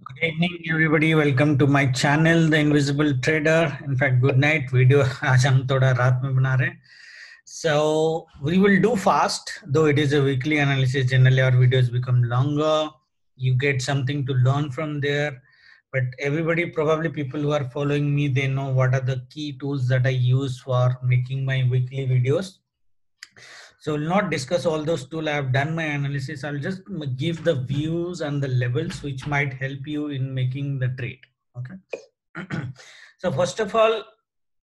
Good evening, everybody. Welcome to my channel, The Invisible Trader. In fact, good night. Video आज हम थोड़ा रात में बना रहे हैं. So we will do fast, though it is a weekly analysis. Generally, our videos become longer. You get something to learn from there. But everybody, probably people who are following me, they know what are the key tools that I use for making my weekly videos. So we'll not discuss all those tools. I have done my analysis. I'll just give the views and the levels which might help you in making the trade. Okay. So first of all,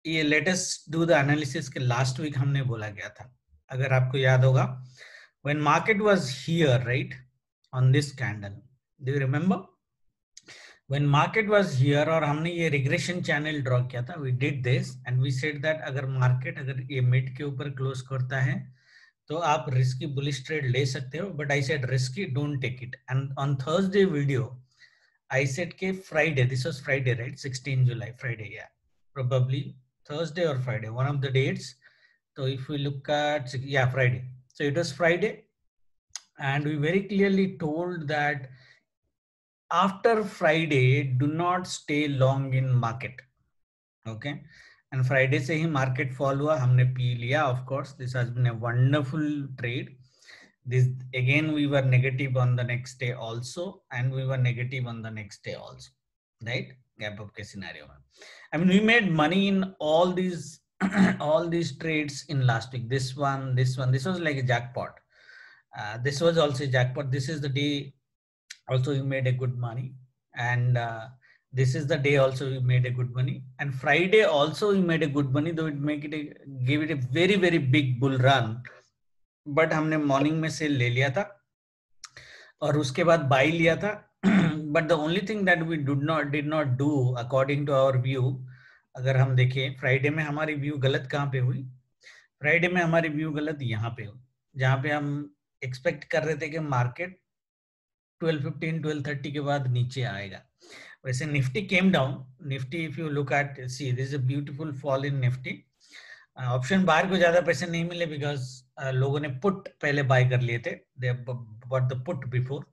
ये let us do the analysis के last week हमने बोला गया था. अगर आपको याद होगा, when market was here, right, on this candle, do you remember? When market was here और हमने ये regression channel draw किया था, we did this and we said that अगर market अगर ये mid के ऊपर close करता है तो आप risky bullish trade ले सकते हो, but I said risky, don't take it. And on Thursday video, I said के Friday, this was Friday, right? 16 July, Friday, yeah. Probably Thursday or Friday, one of the dates. So if we look at, yeah, Friday. So it was Friday. And we very clearly told that after Friday, do not stay long in market. Okay. And Friday से ही market fall हुआ, हमने P लिया. Of course, this has been a wonderful trade. This again, we were negative on the next day also, and we were negative on the next day also, right? Gap up के scenario में. I mean, we made money in all these all these trades in last week. This one, this was like a jackpot. This was also a jackpot. This is the day also you made a good money, and this is the day also you made a good money, and Friday also you made a good money, though it gave it a very very big bull run, but हमने morning में sell ले लिया था और उसके बाद buy लिया था. But the only thing that we did not do according to our view, अगर हम देखें फ्राइडे में हमारी व्यू गलत कहाँ पे हुई? फ्राइडे में हमारी व्यू गलत यहाँ पे हुई, जहाँ पे हम एक्सपेक्ट कर रहे थे कि मार्केट 12:15 12:30 के बाद नीचे आएगा. वैसे Nifty came down. Nifty if you look at, see this is a beautiful fall in Nifty. Option बाहर को ज्यादा पैसे नहीं मिले बिकॉज लोगों ने पुट पहले बाय कर लिए थे, they bought the put before.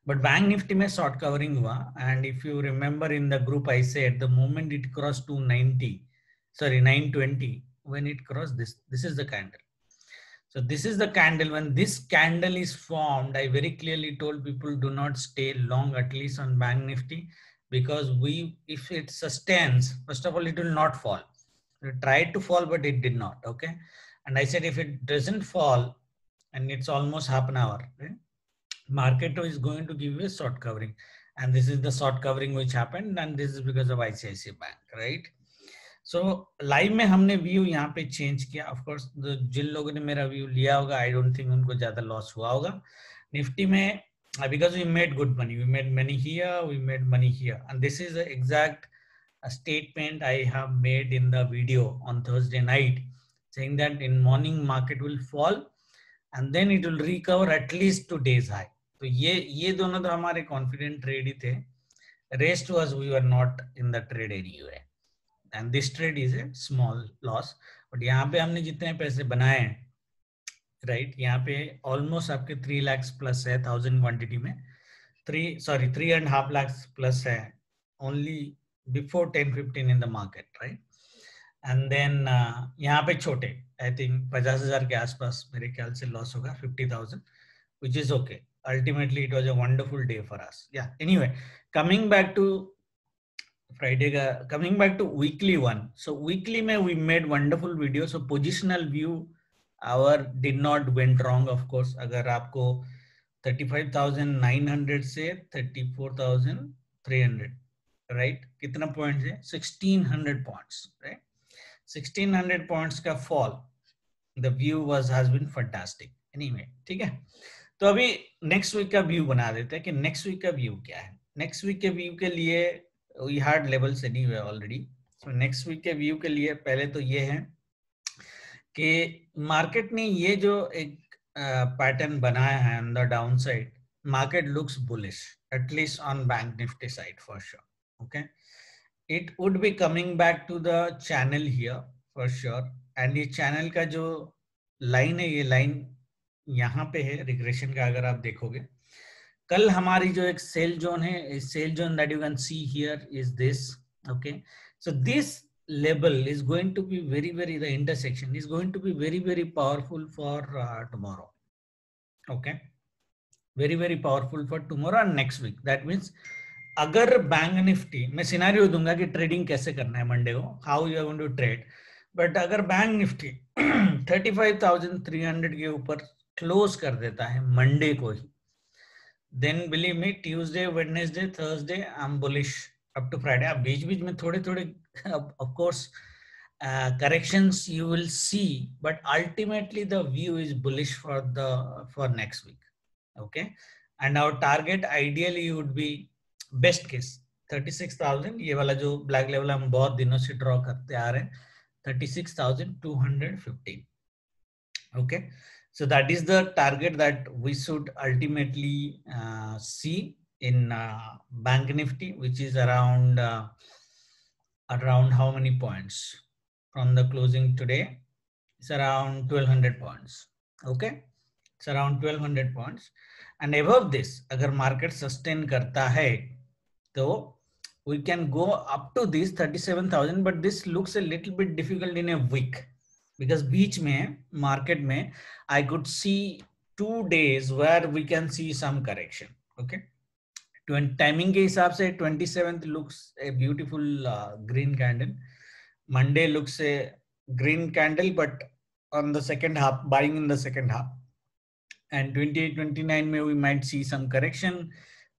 But bank Nifty में शॉर्ट कवरिंग हुआ, and if you remember in the group I said the moment it cross 290, sorry 920, when it crossed this is the candle. So this is the candle. When this candle is formed, I very clearly told people do not stay long, at least on Bank Nifty, because if it sustains, first of all, it will not fall. It tried to fall, but it did not. Okay. And I said, if it doesn't fall, and it's almost half an hour, right? Market is going to give you a short covering. And this is the short covering which happened. And this is because of ICICI Bank, right? So live में हमने view यहाँ पे change किया. Of course जिन लोगों ने मेरा view लिया होगा, आई डोंट थिंक उनको ज्यादा लॉस हुआ होगा. निफ्टी में because we made good money, we made money here, we made money here, and this is exact statement I have made in the video on Thursday night, saying that in morning market will fall and then it will recover at least to days high. तो ये दोनों तो हमारे confident trade ही थे. Rest was we were not in the trade anyway. And this trade is a small loss. But यहाँ पे हमने जितने पैसे बनाए हैं, राइट, यहाँ पे ऑलमोस्ट आपके 3 lakhs प्लस है 1000 क्वांटिटी में. 3.5 lakhs प्लस है only before 10:15 in the market, right. And then यहाँ पे छोटे, आई थिंक 50,000 के आसपास मेरे ख्याल से लॉस होगा, 50,000, which is okay. Ultimately it was a wonderful day for us. Yeah anyway, coming back to Friday का, coming back to weekly one. So weekly में we made wonderful video. So positional view our did not went wrong, of course. अगर आपको 35,900 से 34,300, right, कितना points है? 1600 points, right? 1600 points का fall. The view has been fantastic. Anyway, ठीक है. तो अभी नेक्स्ट वीक का व्यू बना देते हैं कि नेक्स्ट वीक का व्यू क्या है. नेक्स्ट वीक के व्यू के लिए we had levels anyway already. So next week के व्यू के लिए पहले तो ये है कि मार्केट ने ये जो एक पैटर्न बनाया है on the downside, market looks bullish, at least on bank nifty side for sure. Okay, it would be coming back to the channel here for sure. And ये channel का जो लाइन है, ये लाइन यहाँ पे है रिग्रेशन का, अगर आप देखोगे कल हमारी जो एक सेल जोन है, sell zone that you can see here is this. Okay, so this level is going to be very, the intersection is going to be very powerful for tomorrow. Okay, very powerful for tomorrow and next week. That means अगर bank Nifty, मैं scenario दूंगा कि trading कैसे करना है Monday को, how you are going to trade, but अगर bank Nifty 35,300 के ऊपर क्लोज कर देता है मंडे को ही, then believe me, Tuesday, Wednesday, Thursday, I'm bullish up to Friday. अब बीच बीच में थोड़े थोड़े of course corrections you will see, but ultimately the view is bullish for next week. Okay, and our target ideally would be best case 36,000. ये वाला जो black level हम बहुत दिनों से draw करते आ रहे हैं, 36,215. Okay, so that is the target that we should ultimately see in Bank Nifty, which is around how many points from the closing today? It's around 1,200 points. Okay, it's around 1,200 points, and above this, अगर market sustain करता है, तो we can go up to this 37,000, but this looks a little bit difficult in a week. Because बीच में market में I could see 2 days where we can see some correction. Okay, timing के हिसाब से 27th looks a beautiful green candle. Monday looks a green candle, but on the second half, buying in the second half. And 28, 29 may we might see some correction.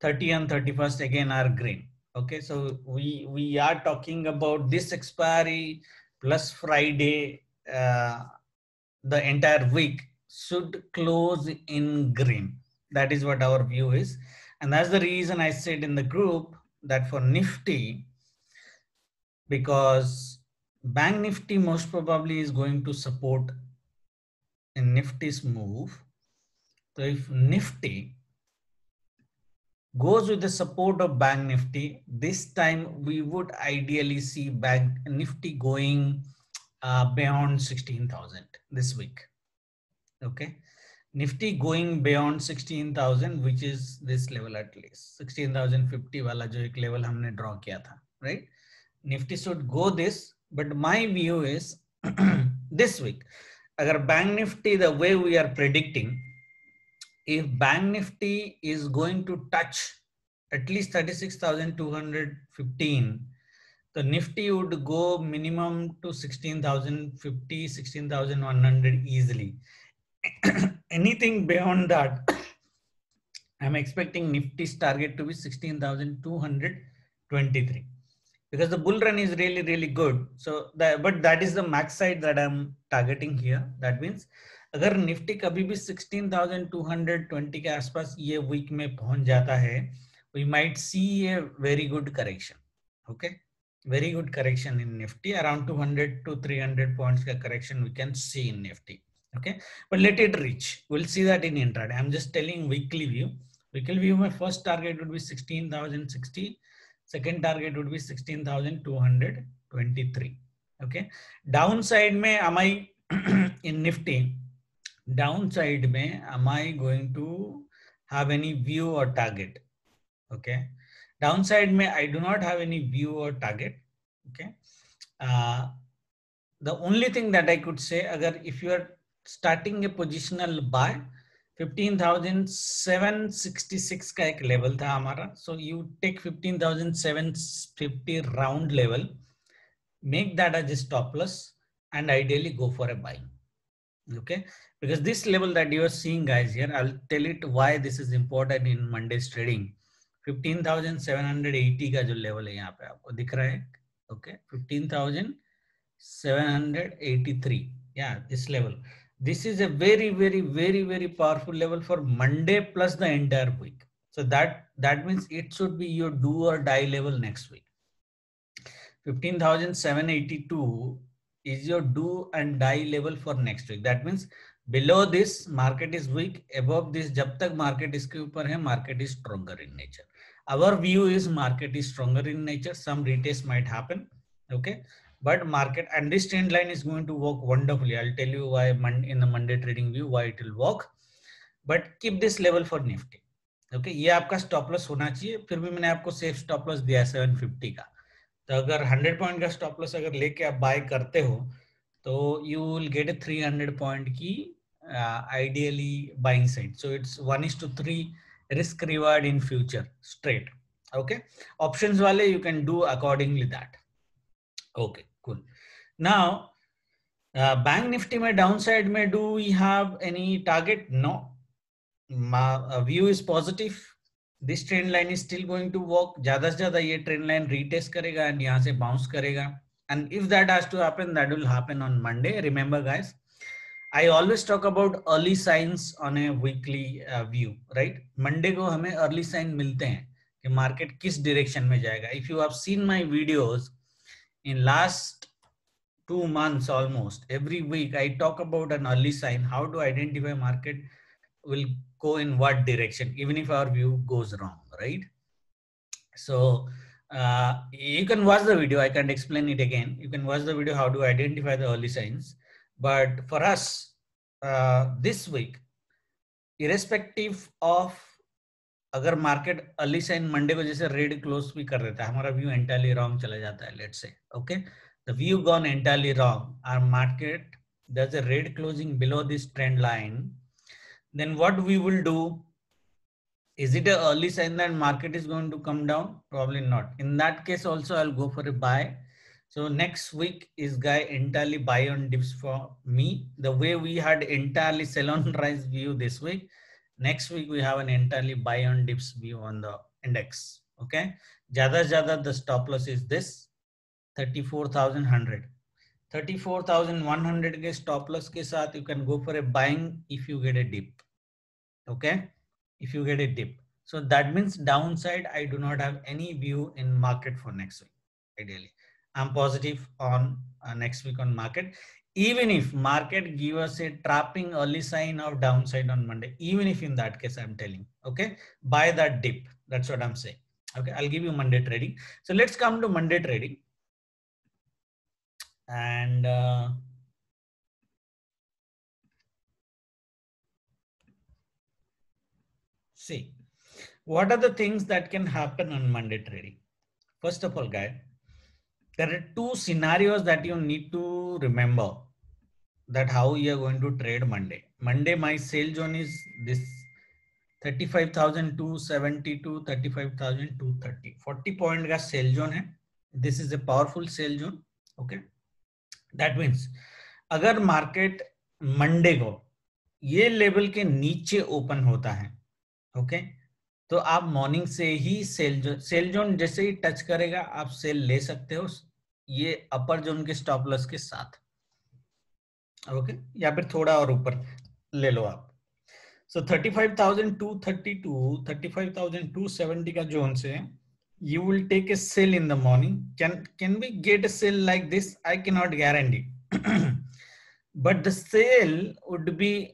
30 and 31st again are green. Okay, so we are talking about this expiry plus Friday. The entire week should close in green. That is what our view is, and that's the reason I said in the group that for Nifty, because Bank Nifty most probably is going to support in Nifty's move. So if Nifty goes with the support of Bank Nifty, this time we would ideally see Bank Nifty going beyond 16,000 this week. Okay, Nifty going beyond 16,000, which is this level at least 16,050 वाला जो एक level हमने draw किया था, right? Nifty should go this, but my view is this week, अगर Bank Nifty the way we are predicting, if Bank Nifty is going to touch at least 36,215, the Nifty would go minimum to 16,050, 16,100 easily. Anything beyond that, I'm expecting Nifty's target to be 16,223 because the bull run is really good. So but that is the max side that I'm targeting here. That means अगर Nifty कभी भी 16,220 के आसपास ये week में पहुंच जाता है, we might see a very good correction. Okay, very good correction in Nifty, around 200 to 300 points का correction we can see in Nifty. Okay, but let it reach. We'll see that in intraday. I'm just telling weekly view. Weekly view, my first target would be 16,060. Second target would be 16,223. Okay, downside में am I in Nifty? Downside में am I going to have any view or target? Okay, downside में I do not have any view or target. Okay, the only thing that I could say, अगर if you are starting a positional buy, 15,766 का एक level था हमारा, so you take 15,750 round level, make that as a stop loss, and ideally go for a buy. Okay, because this level that you are seeing guys here, I'll tell it why this is important in Monday's trading. 15,780 का जो level है यहाँ पे आपको दिख रहा है. Okay, 15,783. Yeah, this level. This is a very powerful level for Monday plus the entire week. So that means it should be your do or die level next week. 15,782 is your do and die level for next week. That means below this market is weak, above this जब तक market इसके ऊपर है, market is stronger in nature. Our view is market is stronger in nature. Some retest might happen. Okay, but market and this trend line is going to work wonderfully. I'll tell you why in the Monday trading view why it will work. But keep this level for Nifty. Okay, ये आपका stop loss होना चाहिए, फिर भी मैंने आपको safe stop loss दिया है 750 का। तो अगर 100 पॉइंट का स्टॉप लॉस अगर लेके आप बाय करते हो तो यू विल गेट 300 पॉइंट की ideally buying side. So it's 1:3 risk reward in future straight. Okay, options वाले you can do accordingly that. Okay cool. Now bank Nifty में डाउन साइड में do we have any target? No, view is positive. This trend line is still going to work. ज्यादा से ज्यादा ये trend line retest करेगा and यहाँ से bounce करेगा. And if that has to happen, that will happen on Monday. Remember guys, I always talk about early signs on a weekly view, right? Monday को हमें early sign मिलते हैं कि market किस direction में जाएगा. If you have seen my videos in last 2 months almost, every week I talk about an early sign, how to identify market will go in what direction, even if our view goes wrong, right? So you can watch the video. I can't explain it again. You can watch the video how to identify the early signs. But for us, this week, irrespective of अगर market early sign Monday को जैसे red close भी कर देता है, हमारा view entirely wrong चला जाता है, let's say okay, the view gone entirely wrong, our market does a red closing below this trend line, then what we will do, is it an early sign that market is going to come down? Probably not. In that case also I'll go for a buy. So next week is guy entirely buy on dips for me. The way we had entirely sell on rise view this week, next week we have an entirely buy on dips view on the index. Okay, jada jada the stop loss is this 34,100. 34,100 के stop loss के साथ you can go for a buying if you get a dip. Okay, if you get a dip. So that means downside, I do not have any view in market for next week. Ideally, I'm positive on next week on market. Even if market give us a trapping early sign of downside on Monday, even if in that case I'm telling, okay, buy that dip. That's what I'm saying. Okay, I'll give you Monday trading. So let's come to Monday trading. And see, what are the things that can happen on Monday trading? First of all, guys, there are two scenarios that you need to remember that how you are going to trade Monday. Monday, my sale zone is this 35,270 to 35,230. 40 point का sale zone है. This is a powerful sale zone. Okay. That means अगर market Monday को ये level के नीचे open होता है, okay, तो आप मॉर्निंग से ही सेल जोन जैसे ही टच करेगा आप सेल ले सकते हो ये अपर जोन के स्टॉप लॉस के साथ, ओके, या फिर थोड़ा और ऊपर ले लो आप. सो 35,232 35,270 का जोन से you will take a sell in the morning. Can we get a sell like this? I cannot guarantee. But the sale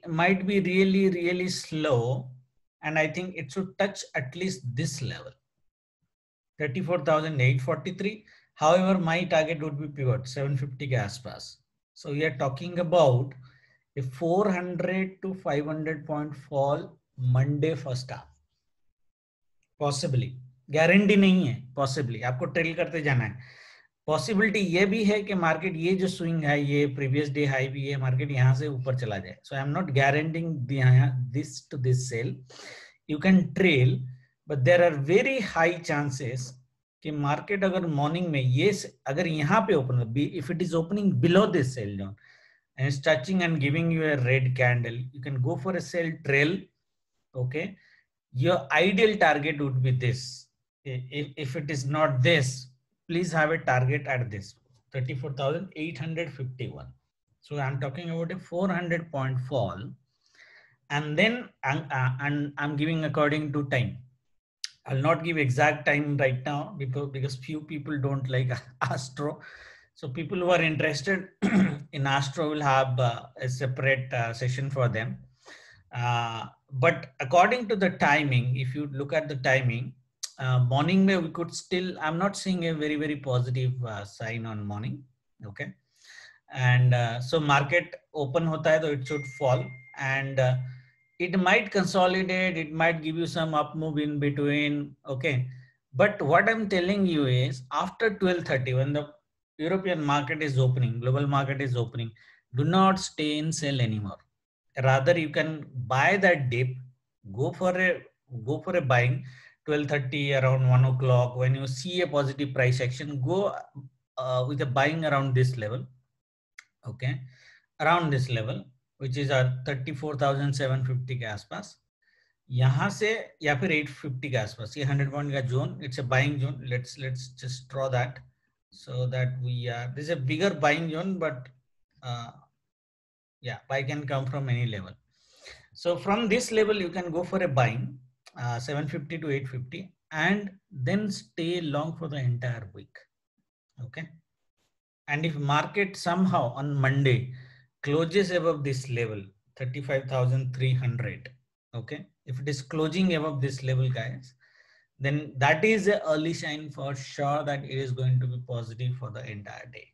might be really slow, and I think it should touch at least this level, 34,843. However, my target would be pivot 750 के आसपास. So we are talking about a 400 to 500 point fall Monday first half. Possibly, guarantee नहीं है, possibly आपको trail करते जाना है. Possibility ये भी है कि मार्केट ये जो स्विंग है ये प्रीवियस डे हाई भी है, मार्केट यहाँ से ऊपर चला जाए. So I am not guaranteeing this to this sell. You can trail, but there are very high chances कि मार्केट अगर मॉर्निंग में ये अगर यहाँ पे open, if it is opening below this sell zone and it's touching and giving you a red candle, you can go for a sell trail. Okay, your ideal target would be this. If it is not this, please have a target at this 34,851. So I'm talking about a 400 point fall, and then I'm giving according to time. I'll not give exact time right now because few people don't like Astro. So people who are interested in Astro will have a separate session for them. But according to the timing, if you look at the timing, morning we could still, I'm not seeing a very positive sign on morning. Okay. And so market open hota hai, so it should fall. And it might consolidate, it might give you some up move in between. Okay. But what I'm telling you is after 12:30, when the European market is opening, global market is opening, do not stay in sell anymore. Rather, you can buy that dip, go for a buying 12:30 around 1 o'clock. When you see a positive price action, go with a buying around this level. Okay. Around this level, which is at 34,750 के आसपास, यहाँ से या फिर 850 के आसपास, ये 100 point का zone, it's a buying zone. let's just draw that so that we are, this is a bigger buying zone, but yeah, buy can come from any level. So from this level you can go for a buying 750 to 850 and then stay long for the entire week. Okay. And if market somehow on Monday closes above this level 35,300, okay, if it is closing above this level, guys, then that is an early sign for sure that it is going to be positive for the entire day,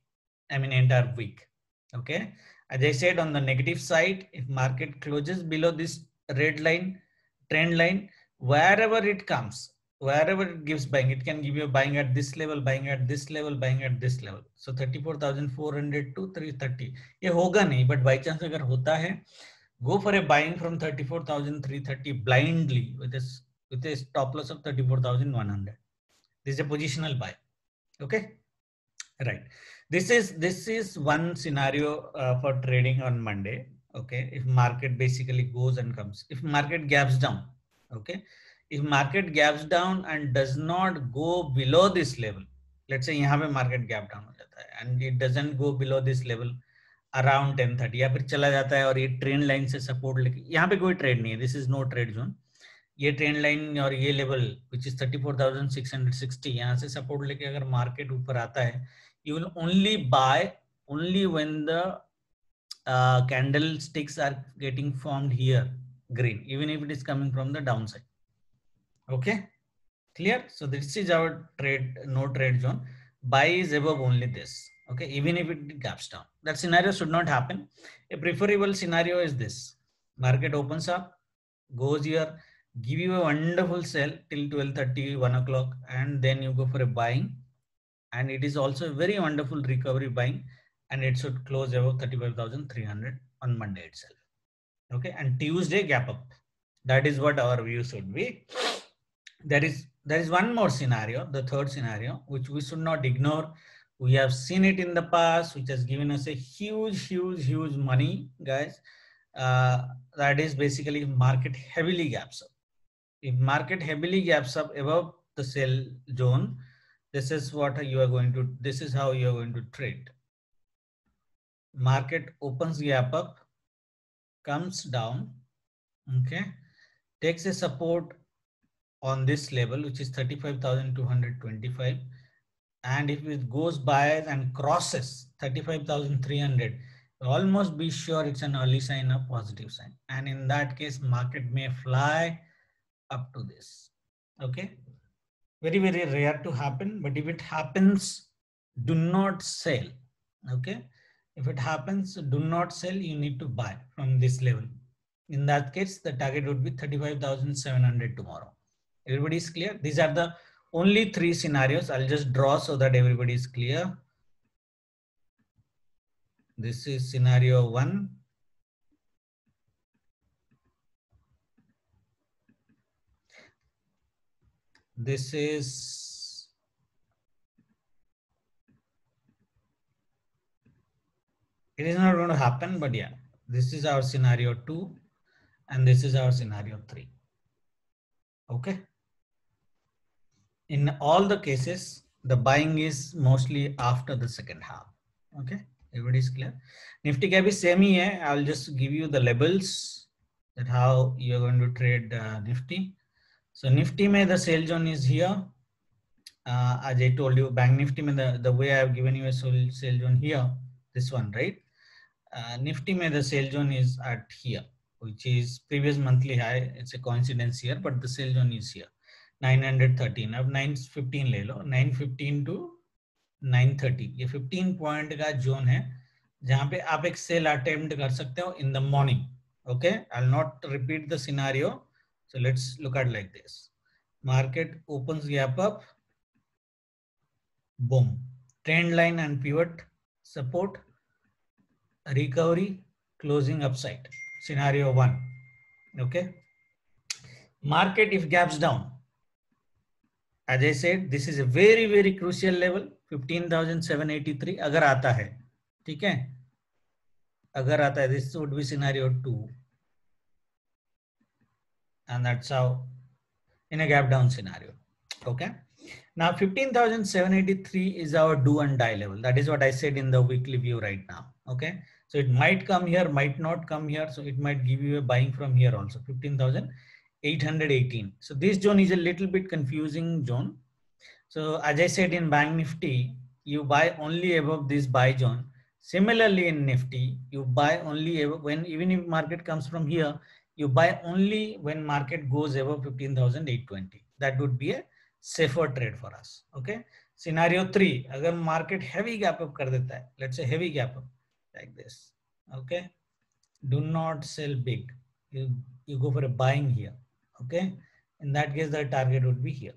I mean entire week. Okay, as I said, on the negative side, if market closes below this red line, trend line, wherever it comes, wherever it gives buying, it can give you buying at this level, buying at this level, buying at this level. So 34,400 to 330 ये होगा नहीं, but by chance अगर होता है, go for a buying from 34,330 blindly with a stop loss of 34,100. This is a positional buy. Okay, right. This is one scenario for trading on Monday. Okay, if market basically goes and comes, if market gaps down, okay, if market gaps down and does not go below this level, let's say यहाँ पे market gap down हो जाता है and it doesn't go below this level around 10:30 या फिर चला जाता है और ये ट्रेंड लाइन से सपोर्ट लेके, यहाँ पे कोई ट्रेड नहीं है, this is no trade zone, ये ट्रेंड लाइन और ये लेवल विच इज 34,660 यहाँ से सपोर्ट लेके अगर मार्केट ऊपर आता है, you will only buy only when the candle sticks are getting formed here green, even if it is coming from the downside. Okay, clear? So this is our trade, no trade zone. Buy is above only this. Okay, even if it gaps down, that scenario should not happen. A preferable scenario is this: market opens up, goes here, give you a wonderful sell till 12:30, 1 o'clock, and then you go for a buying, and it is also a very wonderful recovery buying, and it should close above 35,300 on Monday itself. Okay, and Tuesday gap up. That is what our view should be. There is one more scenario, the third scenario, which we should not ignore. We have seen it in the past, which has given us a huge money, guys. That is basically market heavily gaps up. If market heavily gaps up above the sell zone, this is what you are going to, this is how you are going to trade. Market opens gap up, comes down, okay, takes a support on this level, which is 35,225, and if it goes by and crosses 35,300, almost be sure it's an early sign of positive sign, and in that case market may fly up to this. Okay, very rare to happen, but if it happens, do not sell. Okay, if it happens, do not sell, you need to buy from this level. In that case, the target would be 35,700 tomorrow. Everybody is clear? These are the only three scenarios. I'll just draw so that everybody is clear. This is scenario 1. This is it is not going to happen, but yeah, this is our scenario 2 and this is our scenario 3. Okay. In all the cases, the buying is mostly after the second half. Okay, everybody is clear? Nifty का भी same ही है. I'll just give you the labels that how you're going to trade Nifty. So Nifty में the sell zone is here. As I told you, Bank Nifty में the way I've given you a sell zone here, this one, right? Nifty में the sell zone is at here, which is previous monthly high. It's a coincidence here, but the sell zone is here. 913. अब 915 ले लो, 915 to 930. ये 15 point का zone है जहां पे आप एक सेल अटेम्प्ट कर सकते हो in the morning. Okay, I'll not repeat the scenario. So let's look at like this. Market opens gap up, boom. Trend line and pivot, support, recovery, closing upside. Scenario 1. Okay. Market if gaps down. As I said, this is a very, very crucial level, 15,783. अगर आता है, ठीक है? अगर आता है, this would be scenario 2. And that's how in a gap down scenario. Okay. Now 15,783 is our do and die level. That is what I said in the weekly view right now. Okay. So it might come here, might not come here. So it might give you a buying from here also, 15,818. So this zone is a little bit confusing zone. So as I said in Bank Nifty, you buy only above this buy zone. Similarly in Nifty, you buy only when, even if market comes from here, you buy only when market goes above 15,820. That would be a safer trade for us. Okay. Scenario 3, agar market heavy gap up kar deta hai, let's say heavy gap up like this. Okay. Do not sell big. You go for a buying here. Okay. In that case, the target would be here.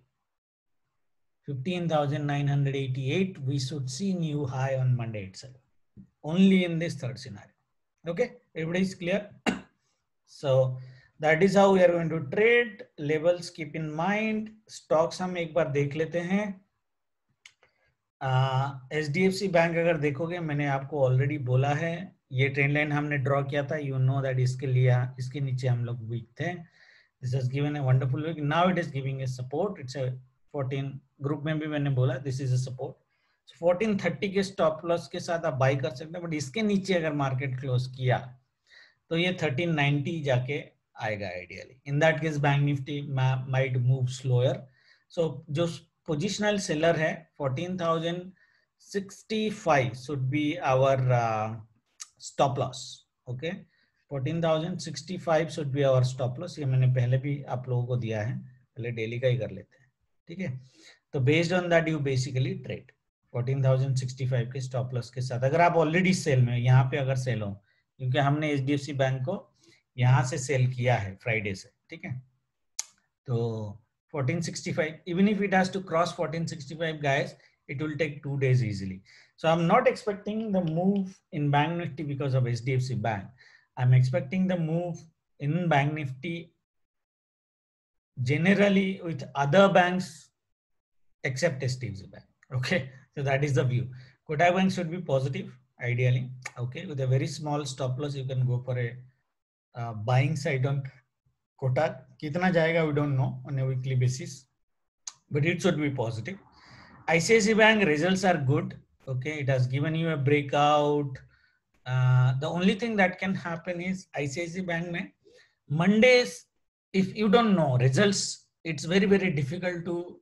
15,988, we should see new high on Monday itself. Only in this third scenario. Okay, everybody is clear? So that is how we are going to trade. Levels keep in mind. Stocks हम एक बार देख लेते हैं. HDFC bank अगर देखोगे, मैंने आपको already बोला है, ये ट्रेंड लाइन हमने ड्रॉ किया था. You know that इसके लिए इसके नीचे हम लोग वीक थे. This has given a wonderful week. Now it is giving a support. It's a 14 group में भी मैंने बोला दिस इज अ सपोर्ट. 1430 के स्टॉप लॉस के साथ आप बाई कर सकते हैं, बट इसके नीचे अगर मार्केट क्लोज किया तो ये 1390 जाके आएगा ideally. In that case bank Nifty might move slower. So जो पोजिशनल सेलर है 14,065 should be our stop loss. Okay, 14,065 should be our stop loss. ये मैंने पहले भी आप लोगों को दिया है, पहले डेली का ही कर लेते हैं. ठीक है, तो based on that you basically trade 14,065 के स्टॉप लॉस के साथ. अगर आप ऑलरेडी सेल में, यहाँ पे अगर सेल हो, क्योंकि हमने एचडीएफसी बैंक को यहाँ से सेल किया है फ्राइडे से. ठीक है, तो 1465, even if it has to cross 1465 guys, it will take 2 days easily. So I'm not expecting the move in Bank Nifty because of HDFC Bank. I'm expecting the move in Bank Nifty generally with other banks except HDFC Bank. Okay, so that is the view. Kotak Bank should be positive ideally. Okay, with a very small stop loss, you can go for a buying side on Kotak. Kitna jayega we don't know on a weekly basis, but it should be positive. ICICI Bank results are good. Okay, it has given you a breakout. The only thing that can happen is ICICI Bank mein Mondays, if you don't know results, it's very, very difficult to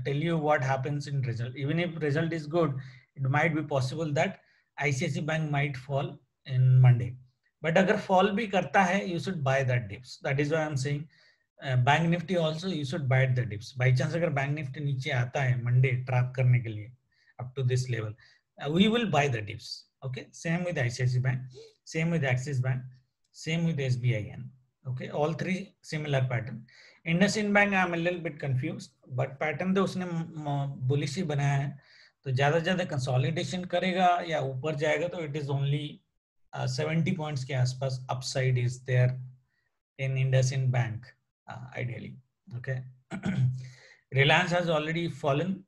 tell you what happens in result. Even if result is good, it might be possible that ICICI Bank might fall in Monday. But agar fall bhi karta hai, you should buy that dips. That is why I'm saying Bank Nifty also you should buy the dips. By chance agar Bank Nifty नीचे आता है Monday trap करने के लिए up to this level, we will buy the dips. Okay, same with ICICI Bank, same with Axis Bank, same with SBIN. Okay, all three similar pattern. IndusInd Bank I'm a little bit confused, but pattern तो उसने bullish ही बनाया है, तो ज़्यादा consolidation करेगा या ऊपर जाएगा, तो it is only 70 points के आसपास upside is there in IndusInd Bank ideally. Okay, Reliance has already fallen.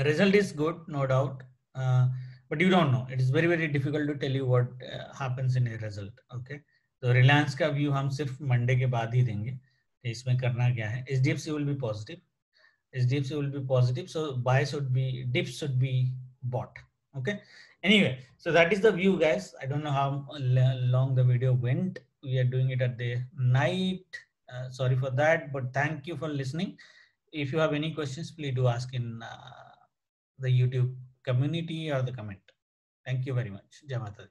Result is good, no doubt, but you don't know. It is very, very difficult to tell you what happens in a result. Okay, तो रिलायंस का view हम सिर्फ Monday के बाद ही देंगे कि इसमें करना क्या है. HDFC will be positive. HDFC will be positive. So buy should be, dips should be bought. Okay. Anyway, so that is the view, guys. I don't know how long the video went. We are doing it at the night. Sorry for that, but thank you for listening. If you have any questions, please do ask in the YouTube community or the comment. Thank you very much. Jai Mata Di.